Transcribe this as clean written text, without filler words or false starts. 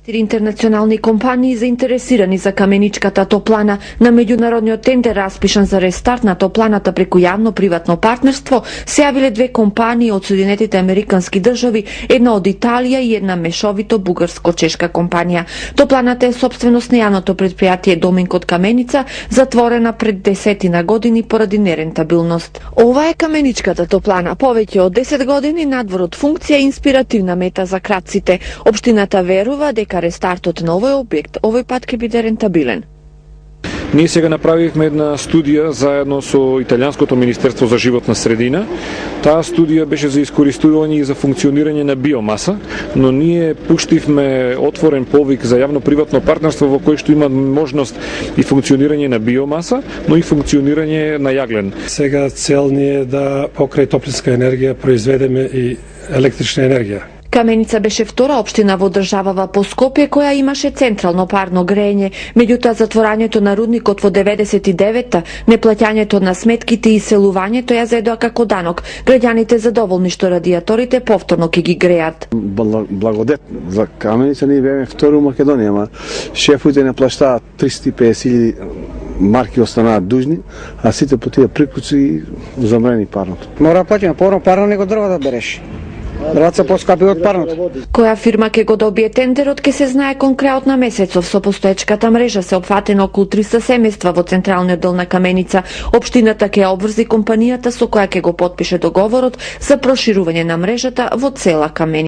4 интернационални компании заинтересирани за каменичката топлана на меѓународниот тендер распишан за рестарт на топланата преку јавно-приватно партнерство се јавиле 2 компании од Соединетите Американски држави, една од Италија и една мешовито бугарско-чешка компанија. Топланата е собственост на јавното предпријатие Доминкот Каменица, затворена пред 10 години поради нерентабилност. Ова е каменичката топлана, повеќе од 10 години надвор од функција и инспиративна мета за крадците. Општината верува дека рестартот на овој објект овој пат ќе биде рентабилен. Ние сега направивме една студија заедно со Италијанското Министерство за животна средина. Таа студија беше за искористување и за функционирање на биомаса, но ние пуштивме отворен повик за јавно-приватно партнерство во кој што има можност и функционирање на биомаса, но и функционирање на јаглен. Сега цел ни е да покрај топлинска енергија произведеме и електрична енергија. Каменица беше втора општина во државава по Скопје која имаше централно парно грење, меѓутоа затворањето на рудникот во 99-та, неплаќањето на сметките и селувањето ја заедоа како данок. Граѓаните задоволни што радиаторите повторно ќе ги греат. Благодет за Каменица, ние беме втори у Македонија, ама шефовите не плаштаат 350.000 марки останаат дужни, а сите по тие прикуци и замрени парното. Мора плаќаме, порно парно него дрва да береш. Дрвата се поскапи од парното. Која фирма ќе го добие тендерот ќе се знае кон крајот на месецов. Со постоечката мрежа се опфатено околу 300 семејства во централниот дел на Каменица. Општината ќе обврзи компанијата со која ќе го потпише договорот за проширување на мрежата во цела Каменица.